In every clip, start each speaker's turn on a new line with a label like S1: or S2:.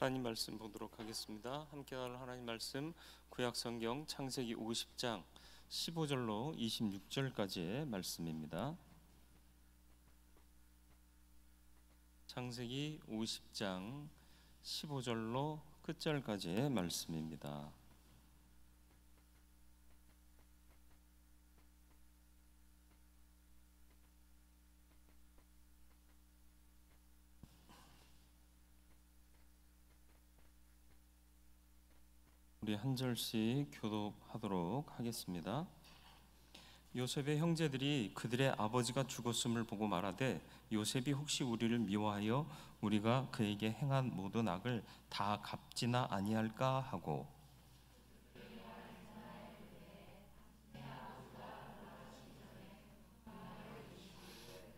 S1: 하나님 말씀 보도록 하겠습니다. 함께 나눌 하나님 말씀 구약성경 창세기 50장 15절로 26절까지의 말씀입니다. 창세기 50장 15절로 끝절까지의 말씀입니다. 우리 한 절씩 교독하도록 하겠습니다. 요셉의 형제들이 그들의 아버지가 죽었음을 보고 말하되 요셉이 혹시 우리를 미워하여 우리가 그에게 행한 모든 악을 다 갚지나 아니할까 하고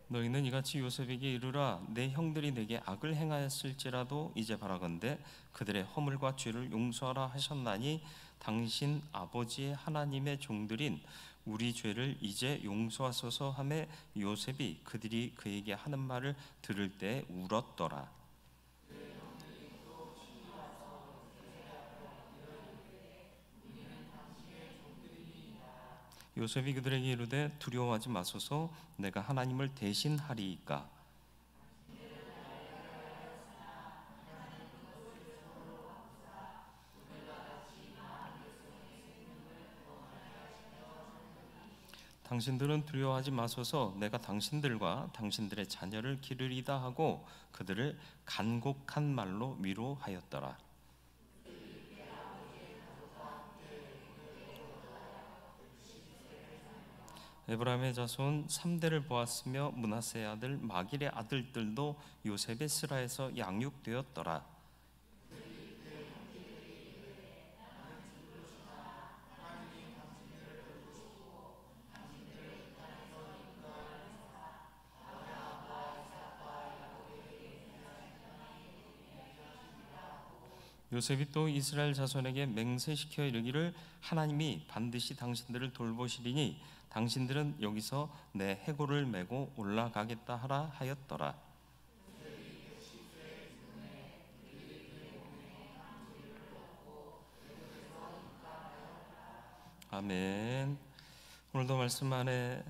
S1: 너희는 이같이 요셉에게 이르라 내 형들이 내게 악을 행하였을지라도 이제 바라건대 그들의 허물과 죄를 용서하라 하셨나니 당신 아버지의 하나님의 종들인 우리 죄를 이제 용서하소서 하매 요셉이 그들이 그에게 하는 말을 들을 때 울었더라. 요셉이 그들에게 이르되 두려워하지 마소서 내가 하나님을 대신하리이까. 당신들은 두려워하지 마소서 내가 당신들과 당신들의 자녀를 기르리다 하고 그들을 간곡한 말로 위로하였더라. 에브라임의 자손 3대를 보았으며 므낫세의 아들 마길의 아들들도 요셉의 스라에서 양육되었더라. 요셉이 또 이스라엘 자손에게 맹세시켜 이르기를 하나님이 반드시 당신들을 돌보시리니 당신들은 여기서 내 해골을 메고 올라가겠다 하라 하였더라. 아멘. 오늘도 말씀 안에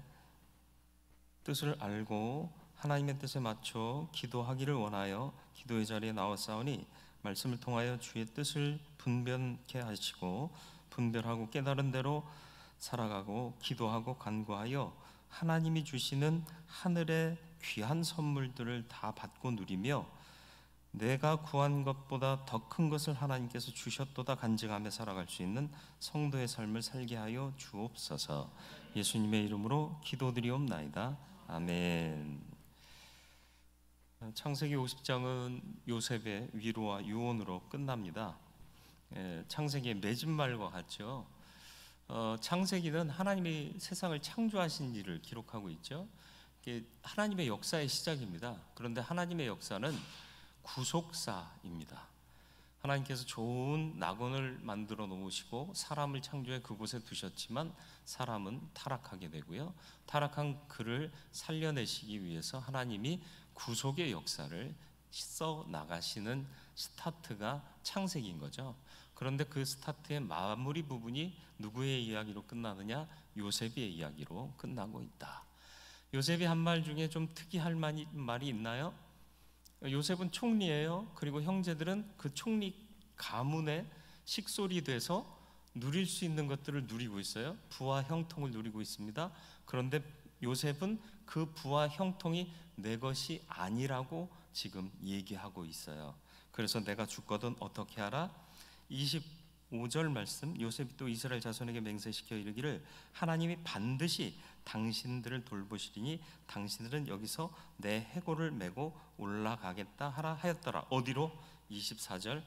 S1: 뜻을 알고 하나님의 뜻에 맞춰 기도하기를 원하여 기도의 자리에 나왔사오니 말씀을 통하여 주의 뜻을 분별케 하시고 분별하고 깨달은 대로 살아가고 기도하고 간구하여 하나님이 주시는 하늘의 귀한 선물들을 다 받고 누리며 내가 구한 것보다 더 큰 것을 하나님께서 주셨도다 간증하며 살아갈 수 있는 성도의 삶을 살게 하여 주옵소서. 예수님의 이름으로 기도드리옵나이다. 아멘. 창세기 50장은 요셉의 위로와 유언으로 끝납니다. 창세기의 맺은 말과 같죠. 창세기는 하나님이 세상을 창조하신 일을 기록하고 있죠. 하나님의 역사의 시작입니다. 그런데 하나님의 역사는 구속사입니다. 하나님께서 좋은 낙원을 만들어 놓으시고 사람을 창조해 그곳에 두셨지만 사람은 타락하게 되고요. 타락한 그를 살려내시기 위해서 하나님이 구속의 역사를 써 나가시는 스타트가 창세기인 거죠. 그런데 그 스타트의 마무리 부분이 누구의 이야기로 끝나느냐? 요셉의 이야기로 끝나고 있다. 요셉이 한 말 중에 좀 특이할 말이 있나요? 요셉은 총리예요. 그리고 형제들은 그 총리 가문의 식솔이 돼서 누릴 수 있는 것들을 누리고 있어요. 부와 형통을 누리고 있습니다. 그런데 요셉은 그 부와 형통이 내 것이 아니라고 지금 얘기하고 있어요. 그래서 내가 죽거든 어떻게 하라? 25절 말씀, 요셉이 또 이스라엘 자손에게 맹세시켜 이르기를 하나님이 반드시 당신들을 돌보시리니 당신들은 여기서 내 해골을 메고 올라가겠다 하라 하였더라. 어디로? 24절,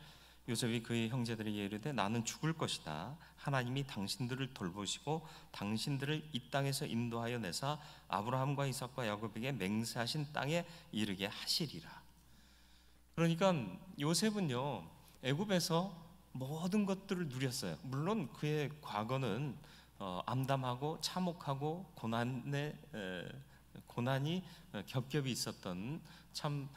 S1: 요셉이 그의 형제들에게 이르되 나는 죽을 것이다. 하나님이 당신들을 돌보시고 당신들을 이 땅에서 인도하여 내사 아브라함과 이삭과 야곱에게 맹세하신 땅에 이르게 하시리라. 그러니까 요셉은요, 애굽에서 모든 것들을 누렸어요. 물론 그의 과거는 암담하고 참혹하고 고난이 겹겹이 있었던 참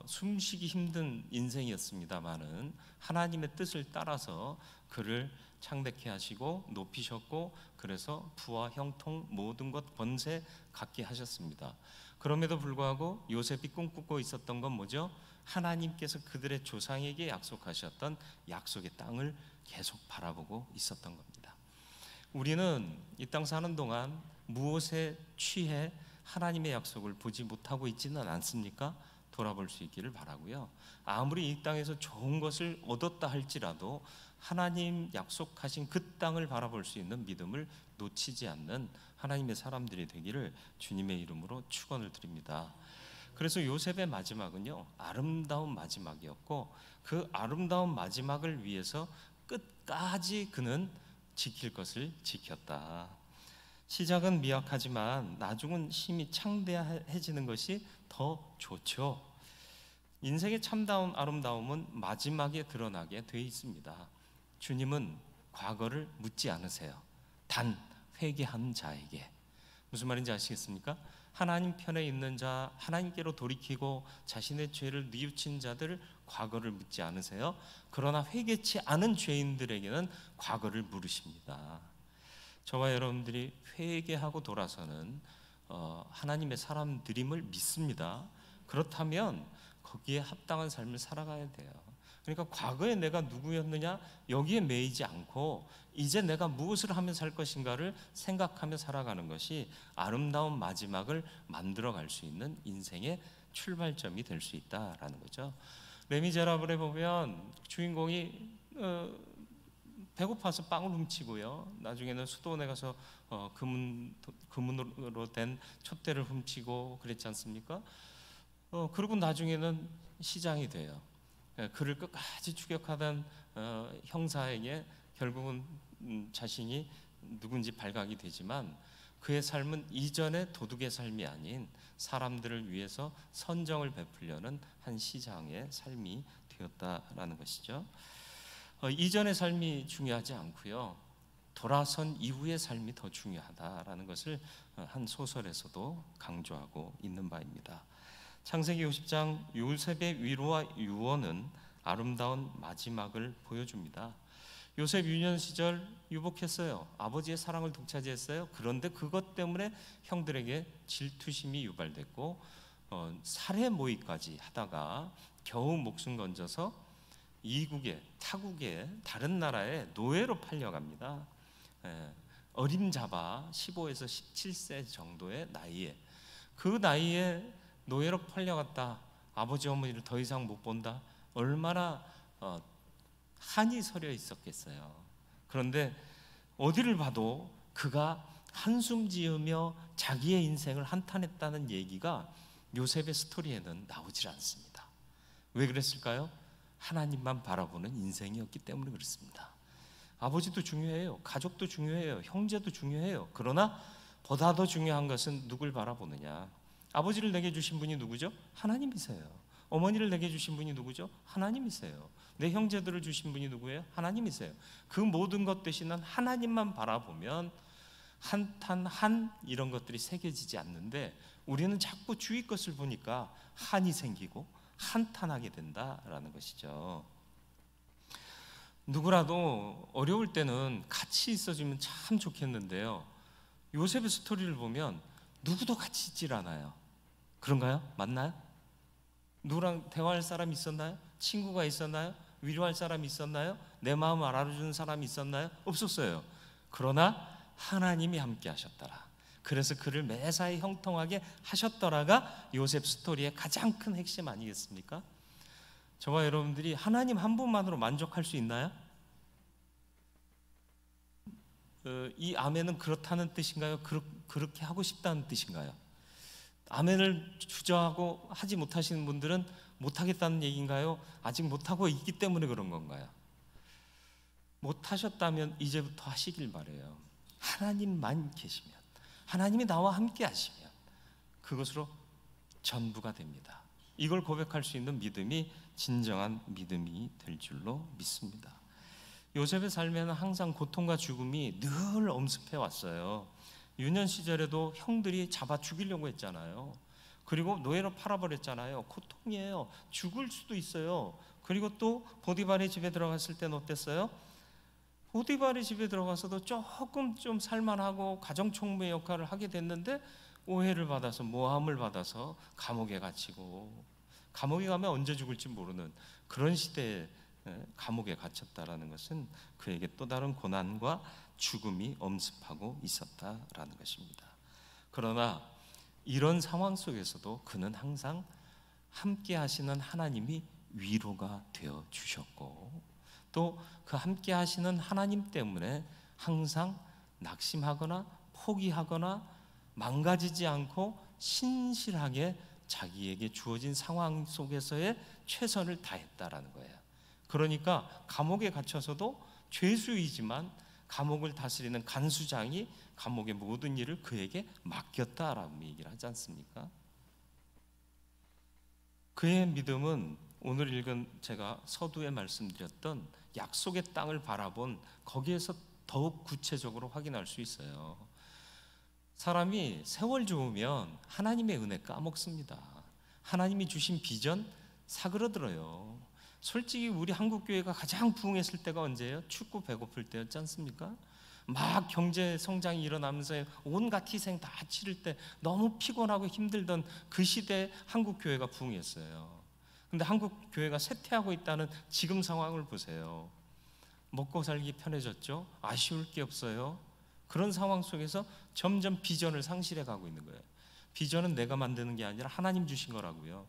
S1: 숨쉬기 힘든 인생이었습니다마는 하나님의 뜻을 따라서 그를 창대케 하시고 높이셨고, 그래서 부와 형통 모든 것 번세 갖게 하셨습니다. 그럼에도 불구하고 요셉이 꿈꾸고 있었던 건 뭐죠? 하나님께서 그들의 조상에게 약속하셨던 약속의 땅을 계속 바라보고 있었던 겁니다. 우리는 이 땅 사는 동안 무엇에 취해 하나님의 약속을 보지 못하고 있지는 않습니까? 돌아볼 수 있기를 바라고요. 아무리 이 땅에서 좋은 것을 얻었다 할지라도 하나님 약속하신 그 땅을 바라볼 수 있는 믿음을 놓치지 않는 하나님의 사람들이 되기를 주님의 이름으로 축원을 드립니다. 그래서 요셉의 마지막은요, 아름다운 마지막이었고, 그 아름다운 마지막을 위해서 끝까지 그는 지킬 것을 지켰다. 시작은 미약하지만 나중은 힘이 창대해지는 것이 더 좋죠. 인생의 참다운 아름다움은 마지막에 드러나게 돼 있습니다. 주님은 과거를 묻지 않으세요. 단 회개한 자에게. 무슨 말인지 아시겠습니까? 하나님 편에 있는 자, 하나님께로 돌이키고 자신의 죄를 뉘우친 자들 과거를 묻지 않으세요. 그러나 회개치 않은 죄인들에게는 과거를 물으십니다. 저와 여러분들이 회개하고 돌아서는 하나님의 사람들임을 믿습니다. 그렇다면 거기에 합당한 삶을 살아가야 돼요. 그러니까 과거에 내가 누구였느냐 여기에 매이지 않고 이제 내가 무엇을 하며 살 것인가를 생각하며 살아가는 것이 아름다운 마지막을 만들어갈 수 있는 인생의 출발점이 될 수 있다라는 거죠. 레미제라블에 보면 주인공이 배고파서 빵을 훔치고요, 나중에는 수도원에 가서 금은으로 된 촛대를 훔치고 그랬지 않습니까? 그리고 나중에는 시장이 돼요. 그를 끝까지 추격하던 형사에게 결국은 자신이 누군지 발각이 되지만 그의 삶은 이전의 도둑의 삶이 아닌 사람들을 위해서 선정을 베풀려는 한 시장의 삶이 되었다라는 것이죠. 이전의 삶이 중요하지 않고요, 돌아선 이후의 삶이 더 중요하다라는 것을 한 소설에서도 강조하고 있는 바입니다. 창세기 50장 요셉의 위로와 유언은 아름다운 마지막을 보여줍니다. 요셉 유년 시절 유복했어요. 아버지의 사랑을 독차지했어요. 그런데 그것 때문에 형들에게 질투심이 유발됐고 살해 모의까지 하다가 겨우 목숨 건져서 이국에, 타국에, 다른 나라에 노예로 팔려갑니다. 어림잡아 15에서 17세 정도의 나이에, 그 나이에 노예로 팔려갔다, 아버지 어머니를 더 이상 못 본다, 얼마나 한이 서려 있었겠어요. 그런데 어디를 봐도 그가 한숨 지으며 자기의 인생을 한탄했다는 얘기가 요셉의 스토리에는 나오질 않습니다. 왜 그랬을까요? 하나님만 바라보는 인생이었기 때문에 그렇습니다. 아버지도 중요해요. 가족도 중요해요. 형제도 중요해요. 그러나 보다 더 중요한 것은 누굴 바라보느냐. 아버지를 내게 주신 분이 누구죠? 하나님이세요. 어머니를 내게 주신 분이 누구죠? 하나님이세요. 내 형제들을 주신 분이 누구예요? 하나님이세요. 그 모든 것 대신은 하나님만 바라보면 한탄 이런 것들이 새겨지지 않는데, 우리는 자꾸 주위 것을 보니까 한이 생기고 한탄하게 된다라는 것이죠. 누구라도 어려울 때는 같이 있어주면 참 좋겠는데요, 요셉의 스토리를 보면 누구도 같이 있질 않아요. 그런가요? 맞나요? 누구랑 대화할 사람이 있었나요? 친구가 있었나요? 위로할 사람이 있었나요? 내 마음을 알아주는 사람이 있었나요? 없었어요. 그러나 하나님이 함께 하셨더라. 그래서 그를 매사에 형통하게 하셨더라가 요셉 스토리의 가장 큰 핵심 아니겠습니까? 저와 여러분들이 하나님 한 분만으로 만족할 수 있나요? 이 아멘은 그렇다는 뜻인가요? 그렇게 하고 싶다는 뜻인가요? 아멘을 주저하고 하지 못하시는 분들은 못하겠다는 얘기인가요? 아직 못하고 있기 때문에 그런 건가요? 못하셨다면 이제부터 하시길 바라요. 하나님만 계시면, 하나님이 나와 함께 하시면 그것으로 전부가 됩니다. 이걸 고백할 수 있는 믿음이 진정한 믿음이 될 줄로 믿습니다. 요셉의 삶에는 항상 고통과 죽음이 늘 엄습해 왔어요. 유년 시절에도 형들이 잡아 죽이려고 했잖아요. 그리고 노예로 팔아버렸잖아요. 고통이에요. 죽을 수도 있어요. 그리고 또 보디발의 집에 들어갔을 때는 어땠어요? 보디발의 집에 들어가서도 조금 좀 살만하고 가정총무의 역할을 하게 됐는데 오해를 받아서, 모함을 받아서 감옥에 갇히고, 감옥에 가면 언제 죽을지 모르는 그런 시대에 감옥에 갇혔다라는 것은 그에게 또 다른 고난과 죽음이 엄습하고 있었다라는 것입니다. 그러나 이런 상황 속에서도 그는 항상 함께 하시는 하나님이 위로가 되어 주셨고, 또 그 함께 하시는 하나님 때문에 항상 낙심하거나 포기하거나 망가지지 않고 신실하게 자기에게 주어진 상황 속에서의 최선을 다했다라는 거예요. 그러니까 감옥에 갇혀서도 죄수이지만 감옥을 다스리는 간수장이 감옥의 모든 일을 그에게 맡겼다라고 얘기를 하지 않습니까? 그의 믿음은 오늘 읽은 제가 서두에 말씀드렸던 약속의 땅을 바라본 거기에서 더욱 구체적으로 확인할 수 있어요. 사람이 세월 좋으면 하나님의 은혜 까먹습니다. 하나님이 주신 비전 사그러들어요. 솔직히 우리 한국교회가 가장 부흥했을 때가 언제예요? 춥고 배고플 때였지 않습니까? 막 경제 성장이 일어나면서 온갖 희생 다 치를 때 너무 피곤하고 힘들던 그 시대에 한국교회가 부흥했어요. 근데 한국교회가 쇠퇴하고 있다는 지금 상황을 보세요. 먹고 살기 편해졌죠? 아쉬울 게 없어요. 그런 상황 속에서 점점 비전을 상실해 가고 있는 거예요. 비전은 내가 만드는 게 아니라 하나님 주신 거라고요.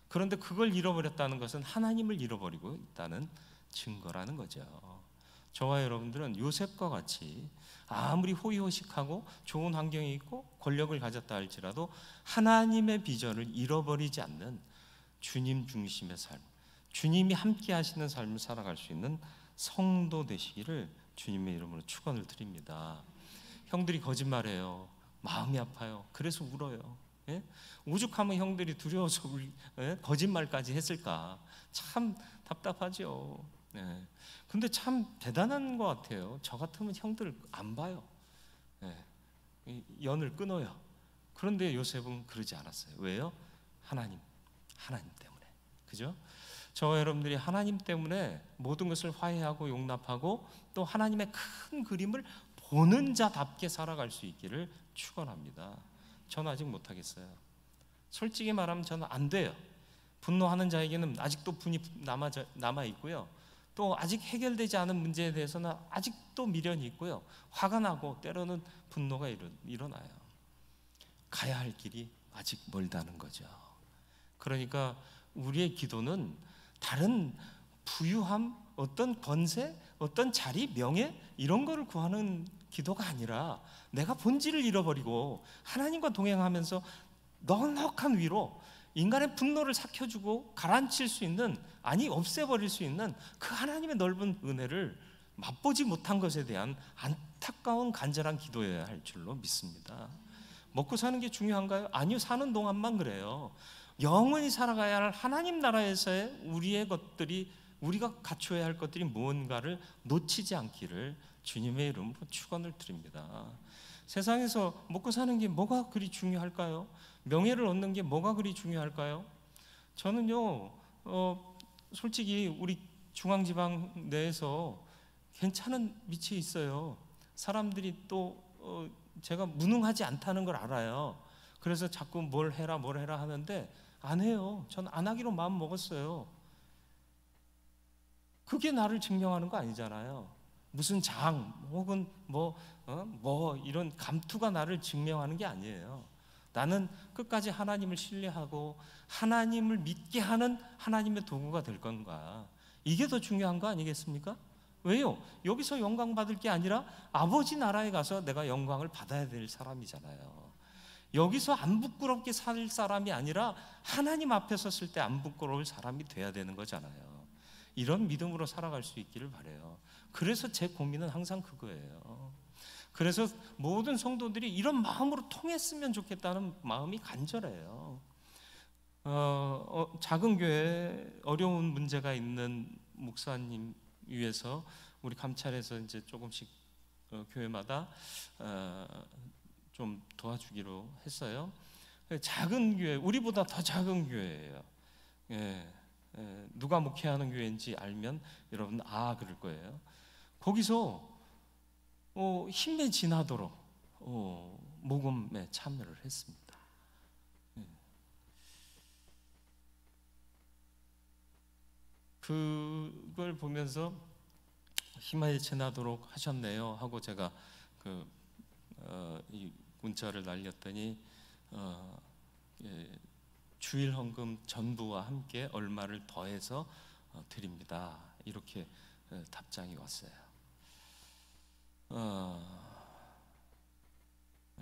S1: 그런데 그걸 잃어버렸다는 것은 하나님을 잃어버리고 있다는 증거라는 거죠. 저와 여러분들은 요셉과 같이 아무리 호의호식하고 좋은 환경에 있고 권력을 가졌다 할지라도 하나님의 비전을 잃어버리지 않는 주님 중심의 삶, 주님이 함께 하시는 삶을 살아갈 수 있는 성도 되시기를 주님의 이름으로 축원을 드립니다. 형들이 거짓말해요. 마음이 아파요. 그래서 울어요. 예? 오죽하면 형들이 두려워서 거짓말까지 했을까? 참 답답하죠. 예. 근데 참 대단한 것 같아요. 저 같으면 형들 안 봐요. 예. 연을 끊어요. 그런데 요셉은 그러지 않았어요. 왜요? 하나님 때문에. 그죠? 저와 여러분들이 하나님 때문에 모든 것을 화해하고 용납하고 또 하나님의 큰 그림을 보는 자답게 살아갈 수 있기를 축원합니다. 저는 아직 못하겠어요. 솔직히 말하면 저는 안 돼요. 분노하는 자에게는 아직도 분이 남아 있고요. 또 아직 해결되지 않은 문제에 대해서는 아직도 미련이 있고요. 화가 나고 때로는 분노가 일어나요. 가야 할 길이 아직 멀다는 거죠. 그러니까 우리의 기도는 다른 부유함, 어떤 권세, 어떤 자리, 명예 이런 거를 구하는 기도가 아니라 내가 본질을 잃어버리고 하나님과 동행하면서 넉넉한 위로 인간의 분노를 삭혀주고 가라앉힐 수 있는, 아니 없애버릴 수 있는 그 하나님의 넓은 은혜를 맛보지 못한 것에 대한 안타까운 간절한 기도여야 할 줄로 믿습니다. 먹고 사는 게 중요한가요? 아니요, 사는 동안만 그래요. 영원히 살아가야 할 하나님 나라에서의 우리의 것들이, 우리가 갖춰야 할 것들이 무언가를 놓치지 않기를 주님의 이름으로 축원을 드립니다. 세상에서 먹고 사는 게 뭐가 그리 중요할까요? 명예를 얻는 게 뭐가 그리 중요할까요? 저는요, 솔직히 우리 중앙지방 내에서 괜찮은 위치에 있어요. 사람들이 또 제가 무능하지 않다는 걸 알아요. 그래서 자꾸 뭘 해라 하는데 안 해요. 저는 안 하기로 마음 먹었어요. 그게 나를 증명하는 거 아니잖아요. 무슨 장 혹은 뭐 이런 감투가 나를 증명하는 게 아니에요. 나는 끝까지 하나님을 신뢰하고 하나님을 믿게 하는 하나님의 도구가 될 건가, 이게 더 중요한 거 아니겠습니까? 왜요? 여기서 영광 받을 게 아니라 아버지 나라에 가서 내가 영광을 받아야 될 사람이잖아요. 여기서 안 부끄럽게 살 사람이 아니라 하나님 앞에 섰을 때 안 부끄러울 사람이 돼야 되는 거잖아요. 이런 믿음으로 살아갈 수 있기를 바라요. 그래서 제 고민은 항상 그거예요. 그래서 모든 성도들이 이런 마음으로 통했으면 좋겠다는 마음이 간절해요. 작은 교회 어려운 문제가 있는 목사님 위해서 우리 감찰에서 이제 조금씩 교회마다 좀 도와주기로 했어요. 작은 교회, 우리보다 더 작은 교회예요. 예, 누가 목회하는 교회인지 알면 여러분 그럴 거예요. 거기서 힘에 지나도록 모금에 참여를 했습니다. 그걸 보면서 힘에 지나도록 하셨네요 하고 제가 이 문자를 날렸더니 주일 헌금 전부와 함께 얼마를 더해서 드립니다. 이렇게 답장이 왔어요.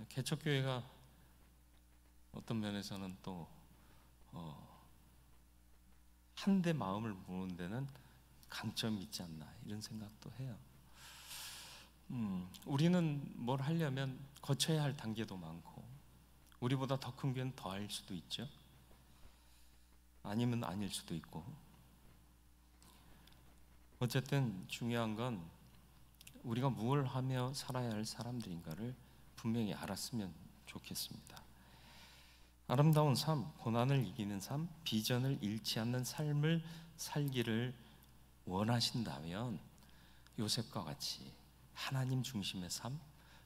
S1: 개척교회가 어떤 면에서는 또 한데 마음을 모으는 데는 강점이 있지 않나 이런 생각도 해요. 우리는 뭘 하려면 거쳐야 할 단계도 많고 우리보다 더 큰 교회는 더 할 수도 있죠. 아니면 아닐 수도 있고. 어쨌든 중요한 건 우리가 무엇을 하며 살아야 할 사람들인가를 분명히 알았으면 좋겠습니다. 아름다운 삶, 고난을 이기는 삶, 비전을 잃지 않는 삶을 살기를 원하신다면 요셉과 같이 하나님 중심의 삶,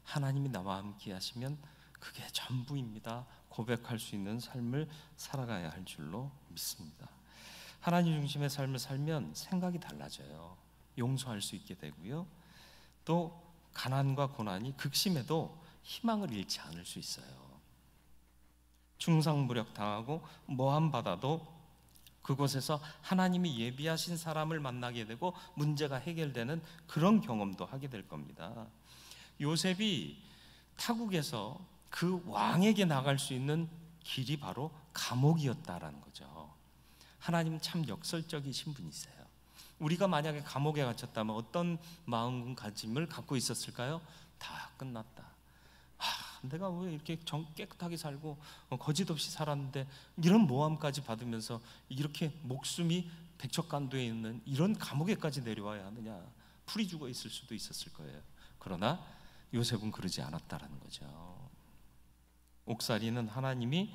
S1: 하나님이 나와 함께 하시면 그게 전부입니다 고백할 수 있는 삶을 살아가야 할 줄로 믿습니다. 하나님 중심의 삶을 살면 생각이 달라져요. 용서할 수 있게 되고요, 또 가난과 고난이 극심해도 희망을 잃지 않을 수 있어요. 중상무력 당하고 모함 받아도 그곳에서 하나님이 예비하신 사람을 만나게 되고 문제가 해결되는 그런 경험도 하게 될 겁니다. 요셉이 타국에서 그 왕에게 나갈 수 있는 길이 바로 감옥이었다라는 거죠. 하나님 참 역설적이신 분이세요. 우리가 만약에 감옥에 갇혔다면 어떤 마음가짐을 갖고 있었을까요? 다 끝났다. 내가 왜 이렇게 깨끗하게 살고 거짓 없이 살았는데 이런 모함까지 받으면서 이렇게 목숨이 백척간도에 있는 이런 감옥에까지 내려와야 하느냐, 풀이 죽어 있을 수도 있었을 거예요. 그러나 요셉은 그러지 않았다라는 거죠. 옥살이는 하나님이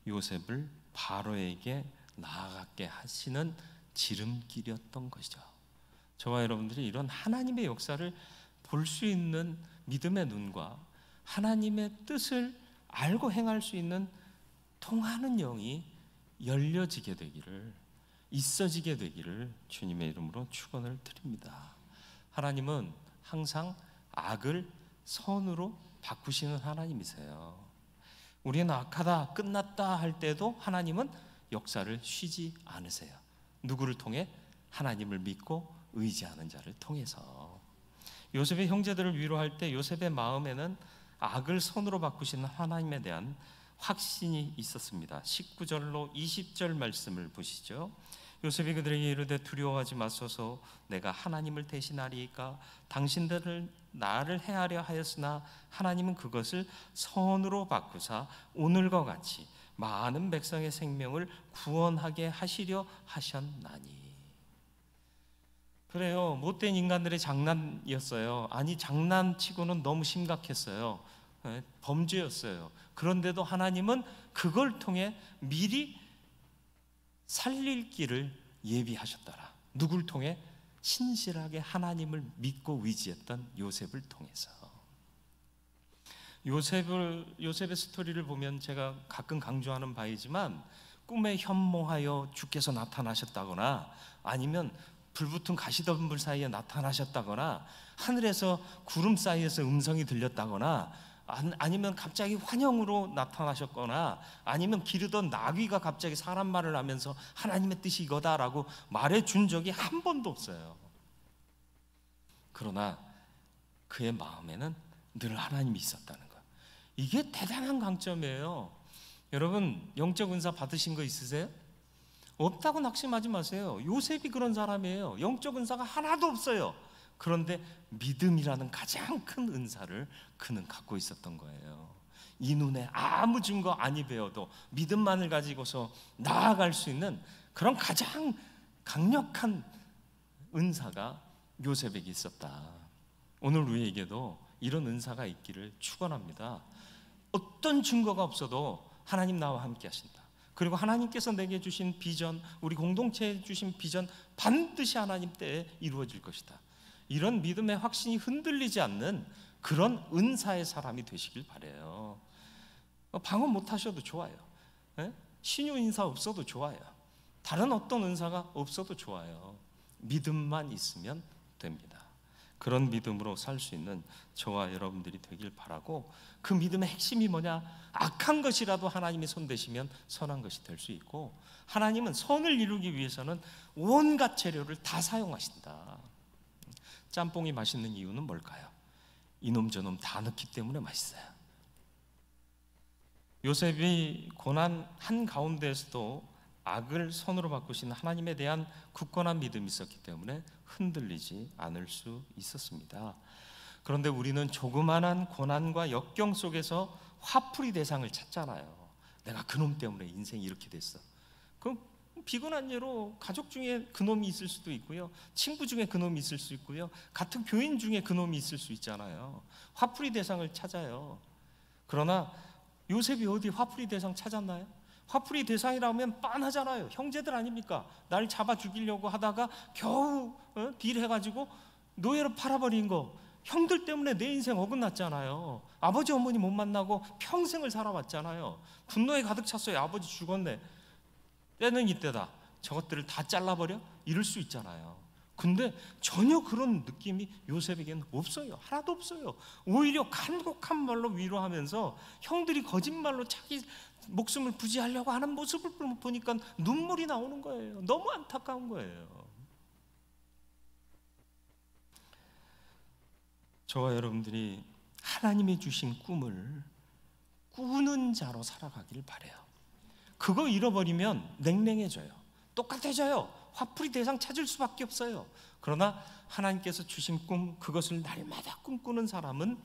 S1: 요셉을 바로에게 나아가게 하시는 지름길이었던 것이죠. 저와 여러분들이 이런 하나님의 역사를 볼 수 있는 믿음의 눈과 하나님의 뜻을 알고 행할 수 있는 통하는 영이 열려지게 되기를, 있어지게 되기를 주님의 이름으로 축원을 드립니다. 하나님은 항상 악을 선으로 바꾸시는 하나님이세요. 우리는 악하다, 끝났다 할 때도 하나님은 역사를 쉬지 않으세요. 누구를 통해? 하나님을 믿고 의지하는 자를 통해서. 요셉의 형제들을 위로할 때 요셉의 마음에는 악을 선으로 바꾸시는 하나님에 대한 확신이 있었습니다. 19절로 20절 말씀을 보시죠. 요셉이 그들에게 이르되 두려워하지 마소서, 내가 하나님을 대신하리이까. 당신들을 나를 해하려 하였으나 하나님은 그것을 선으로 바꾸사 오늘과 같이 많은 백성의 생명을 구원하게 하시려 하셨나니. 그래요, 못된 인간들의 장난이었어요. 아니, 장난치고는 너무 심각했어요. 범죄였어요. 그런데도 하나님은 그걸 통해 미리 살릴 길을 예비하셨더라. 누굴 통해? 신실하게 하나님을 믿고 의지했던 요셉을 통해서. 요셉의 스토리를 보면 제가 가끔 강조하는 바이지만, 꿈에 현몽하여 주께서 나타나셨다거나 아니면 불붙은 가시덤불 사이에 나타나셨다거나 하늘에서 구름 사이에서 음성이 들렸다거나 아니면 갑자기 환영으로 나타나셨거나 아니면 기르던 나귀가 갑자기 사람 말을 하면서 하나님의 뜻이 이거다라고 말해준 적이 한 번도 없어요. 그러나 그의 마음에는 늘 하나님이 있었다는 것, 이게 대단한 강점이에요. 여러분, 영적 은사 받으신 거 있으세요? 없다고 낙심하지 마세요. 요셉이 그런 사람이에요. 영적 은사가 하나도 없어요. 그런데 믿음이라는 가장 큰 은사를 그는 갖고 있었던 거예요. 이 눈에 아무 증거 아니 배워도 믿음만을 가지고서 나아갈 수 있는 그런 가장 강력한 은사가 요셉에게 있었다. 오늘 우리에게도 이런 은사가 있기를 축원합니다. 어떤 증거가 없어도 하나님 나와 함께 하신다. 그리고 하나님께서 내게 주신 비전, 우리 공동체에 주신 비전 반드시 하나님 때에 이루어질 것이다. 이런 믿음의 확신이 흔들리지 않는 그런 은사의 사람이 되시길 바라요. 방언 못 하셔도 좋아요. 신유 인사 없어도 좋아요. 다른 어떤 은사가 없어도 좋아요. 믿음만 있으면 됩니다. 그런 믿음으로 살 수 있는 저와 여러분들이 되길 바라고, 그 믿음의 핵심이 뭐냐? 악한 것이라도 하나님이 손대시면 선한 것이 될 수 있고, 하나님은 선을 이루기 위해서는 온갖 재료를 다 사용하신다. 짬뽕이 맛있는 이유는 뭘까요? 이놈 저놈 다 넣기 때문에 맛있어요. 요셉이 고난 한가운데에서도 악을 선으로 바꾸신 하나님에 대한 굳건한 믿음이 있었기 때문에 흔들리지 않을 수 있었습니다. 그런데 우리는 조그만한 고난과 역경 속에서 화풀이 대상을 찾잖아요. 내가 그놈 때문에 인생이 이렇게 됐어. 그럼 비근한 예로 가족 중에 그놈이 있을 수도 있고요, 친구 중에 그놈이 있을 수 있고요, 같은 교인 중에 그놈이 있을 수 있잖아요. 화풀이 대상을 찾아요. 그러나 요셉이 어디 화풀이 대상 찾았나요? 화풀이 대상이라면 빤하잖아요. 형제들 아닙니까? 날 잡아 죽이려고 하다가 겨우 딜해가지고 노예로 팔아버린 거, 형들 때문에 내 인생 어긋났잖아요. 아버지 어머니 못 만나고 평생을 살아왔잖아요. 분노에 가득 찼어요. 아버지 죽었네, 때는 이때다, 저것들을 다 잘라버려? 이럴 수 있잖아요. 근데 전혀 그런 느낌이 요셉에게는 없어요. 하나도 없어요. 오히려 간곡한 말로 위로하면서 형들이 거짓말로 자기 목숨을 부지하려고 하는 모습을 보니까 눈물이 나오는 거예요. 너무 안타까운 거예요. 저와 여러분들이 하나님이 주신 꿈을 꾸는 자로 살아가기를 바라요. 그거 잃어버리면 냉랭해져요. 똑같아져요. 화풀이 대상 찾을 수밖에 없어요. 그러나 하나님께서 주신 꿈, 그것을 날마다 꿈꾸는 사람은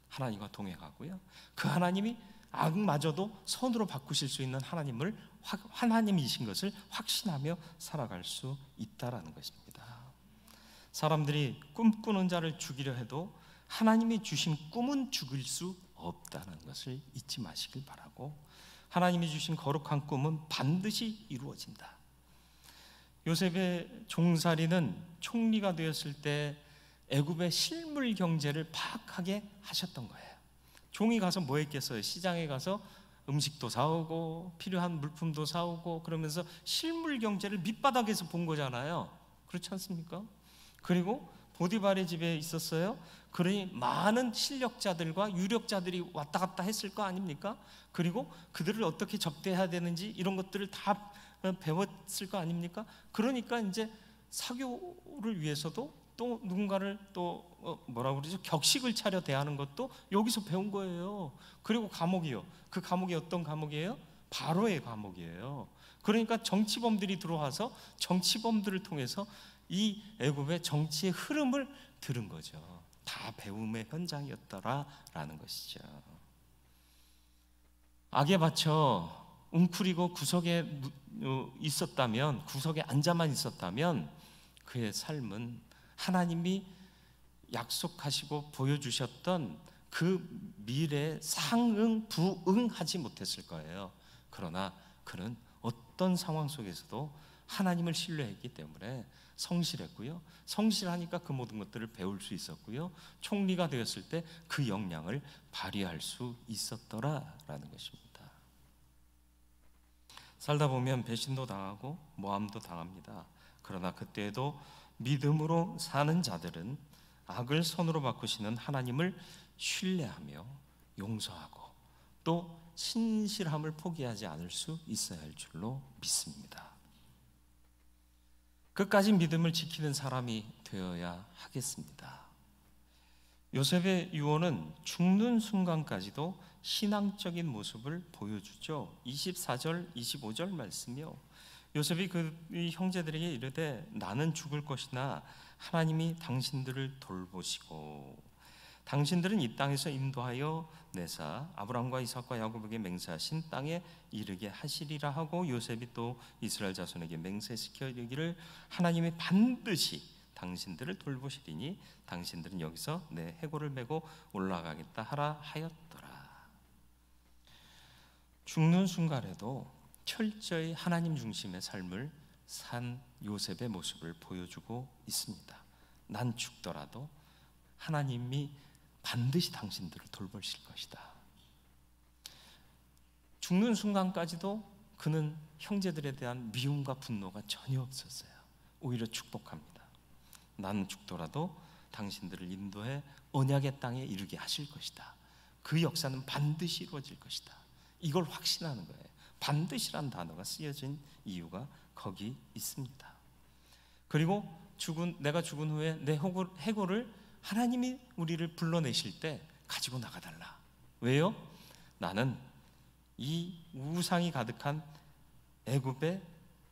S1: 하나님과 동행하고요, 그 하나님이 악마저도 선으로 바꾸실 수 있는 하나님이신 것을 확신하며 살아갈 수 있다라는 것입니다. 사람들이 꿈꾸는 자를 죽이려 해도 하나님이 주신 꿈은 죽일 수 없다는 것을 잊지 마시길 바라고, 하나님이 주신 거룩한 꿈은 반드시 이루어진다. 요셉의 종살이는 총리가 되었을 때 애굽의 실물 경제를 파악하게 하셨던 거예요. 종이 가서 뭐 했겠어요? 시장에 가서 음식도 사오고 필요한 물품도 사오고 그러면서 실물 경제를 밑바닥에서 본 거잖아요. 그렇지 않습니까? 그리고 보디발의 집에 있었어요. 그러니 많은 실력자들과 유력자들이 왔다 갔다 했을 거 아닙니까? 그리고 그들을 어떻게 접대해야 되는지 이런 것들을 다 배웠을 거 아닙니까? 그러니까 이제 사교를 위해서도 또 누군가를 또 뭐라고 그러죠? 격식을 차려 대하는 것도 여기서 배운 거예요. 그리고 감옥이요. 그 감옥이 어떤 감옥이에요? 바로의 감옥이에요. 그러니까 정치범들이 들어와서 정치범들을 통해서 이 애굽의 정치의 흐름을 들은 거죠. 다 배움의 현장이었더라라는 것이죠. 악에 받쳐 웅크리고 구석에 있었다면, 구석에 앉아만 있었다면 그의 삶은 하나님이 약속하시고 보여주셨던 그 미래에 상응, 부응하지 못했을 거예요. 그러나 그는 어떤 상황 속에서도 하나님을 신뢰했기 때문에 성실했고요, 성실하니까 그 모든 것들을 배울 수 있었고요, 총리가 되었을 때 그 역량을 발휘할 수 있었더라라는 것입니다. 살다 보면 배신도 당하고 모함도 당합니다. 그러나 그때에도 믿음으로 사는 자들은 악을 선으로 바꾸시는 하나님을 신뢰하며 용서하고 또 신실함을 포기하지 않을 수 있어야 할 줄로 믿습니다. 끝까지 믿음을 지키는 사람이 되어야 하겠습니다. 요셉의 유언은 죽는 순간까지도 신앙적인 모습을 보여주죠. 24절, 25절 말씀이요. 요셉이 그 형제들에게 이르되 나는 죽을 것이나 하나님이 당신들을 돌보시고 당신들은 이 땅에서 인도하여 내사 아브라함과 이삭과 야곱에게 맹세하신 땅에 이르게 하시리라 하고, 요셉이 또 이스라엘 자손에게 맹세시켜 이르기를 하나님이 반드시 당신들을 돌보시리니 당신들은 여기서 내 해골을 메고 올라가겠다 하라 하였더라. 죽는 순간에도 철저히 하나님 중심의 삶을 산 요셉의 모습을 보여주고 있습니다. 난 죽더라도 하나님이 반드시 당신들을 돌보실 것이다. 죽는 순간까지도 그는 형제들에 대한 미움과 분노가 전혀 없었어요. 오히려 축복합니다. 나는 죽더라도 당신들을 인도해 언약의 땅에 이르게 하실 것이다. 그 역사는 반드시 이루어질 것이다. 이걸 확신하는 거예요. 반드시란 단어가 쓰여진 이유가 거기 있습니다. 그리고 내가 죽은 후에 내 해골을 하나님이 우리를 불러내실 때 가지고 나가달라. 왜요? 나는 이 우상이 가득한 애굽에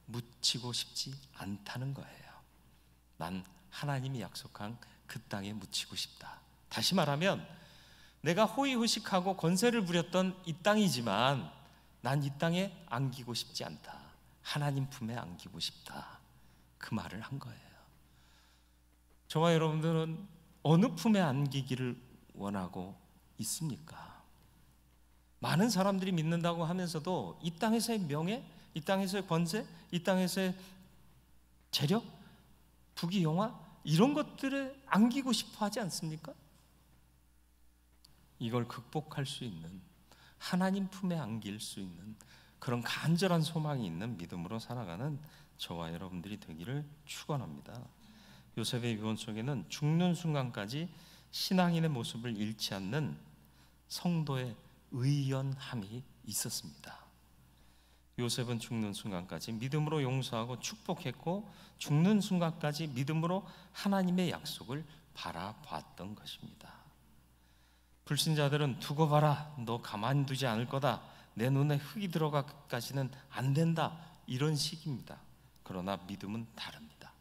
S1: 묻히고 싶지 않다는 거예요. 난 하나님이 약속한 그 땅에 묻히고 싶다. 다시 말하면 내가 호의호식하고 권세를 부렸던 이 땅이지만 난 이 땅에 안기고 싶지 않다. 하나님 품에 안기고 싶다. 그 말을 한 거예요. 저와 여러분들은 어느 품에 안기기를 원하고 있습니까? 많은 사람들이 믿는다고 하면서도 이 땅에서의 명예, 이 땅에서의 권세, 이 땅에서의 재력, 부귀영화 이런 것들을 안기고 싶어 하지 않습니까? 이걸 극복할 수 있는, 하나님 품에 안길 수 있는 그런 간절한 소망이 있는 믿음으로 살아가는 저와 여러분들이 되기를 축원합니다. 요셉의 유언 속에는 죽는 순간까지 신앙인의 모습을 잃지 않는 성도의 의연함이 있었습니다. 요셉은 죽는 순간까지 믿음으로 용서하고 축복했고 죽는 순간까지 믿음으로 하나님의 약속을 바라봤던 것입니다. 불신자들은 두고 봐라, 너 가만두지 않을 거다, 내 눈에 흙이 들어가기까지는 안 된다, 이런 식입니다. 그러나 믿음은 다릅니다.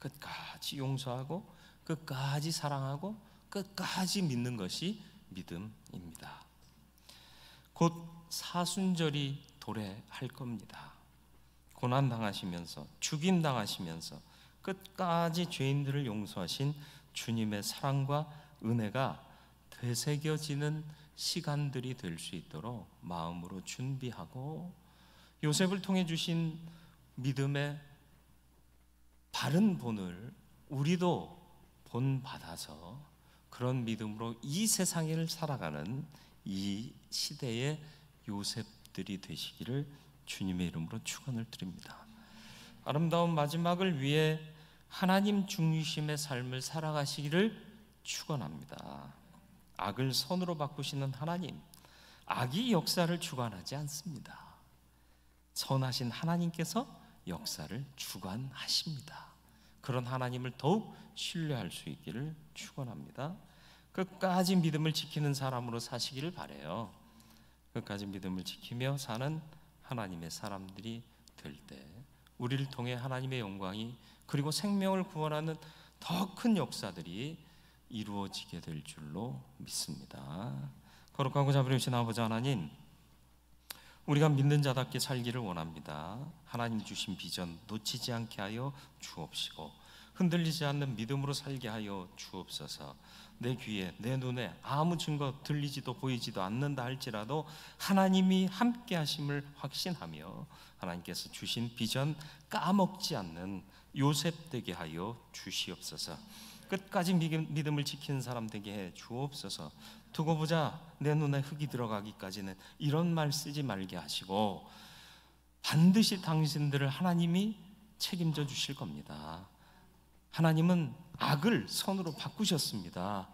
S1: 끝까지 용서하고 끝까지 사랑하고 끝까지 믿는 것이 믿음입니다. 곧 사순절이 도래할 겁니다. 고난당하시면서 죽임당하시면서 끝까지 죄인들을 용서하신 주님의 사랑과 은혜가 되새겨지는 시간들이 될 수 있도록 마음으로 준비하고 요셉을 통해 주신 믿음의 바른 본을 우리도 본받아서 그런 믿음으로 이 세상을 살아가는 이 시대의 요셉들이 되시기를 주님의 이름으로 축원을 드립니다. 아름다운 마지막을 위해 하나님 중심의 삶을 살아가시기를 축원합니다. 악을 선으로 바꾸시는 하나님, 악이 역사를 주관하지 않습니다. 선하신 하나님께서 역사를 주관하십니다. 그런 하나님을 더욱 신뢰할 수 있기를 축원합니다. 끝까지 믿음을 지키는 사람으로 사시기를 바라요. 끝까지 믿음을 지키며 사는 하나님의 사람들이 될 때 우리를 통해 하나님의 영광이 그리고 생명을 구원하는 더 큰 역사들이 이루어지게 될 줄로 믿습니다. 거룩하고 자비로우신 아버지 하나님, 우리가 믿는 자답게 살기를 원합니다. 하나님 주신 비전 놓치지 않게 하여 주옵시고 흔들리지 않는 믿음으로 살게 하여 주옵소서. 내 귀에 내 눈에 아무 증거 들리지도 보이지도 않는다 할지라도 하나님이 함께 하심을 확신하며 하나님께서 주신 비전 까먹지 않는 요셉 되게 하여 주시옵소서. 끝까지 믿음을 지키는 사람 되게 해 주옵소서. 두고 보자, 내 눈에 흙이 들어가기까지는, 이런 말 쓰지 말게 하시고 반드시 당신들을 하나님이 책임져 주실 겁니다. 하나님은 악을 선으로 바꾸셨습니다.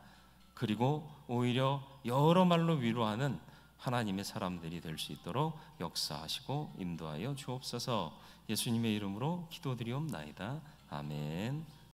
S1: 그리고 오히려 여러 말로 위로하는 하나님의 사람들이 될 수 있도록 역사하시고 인도하여 주옵소서. 예수님의 이름으로 기도드리옵나이다. 아멘.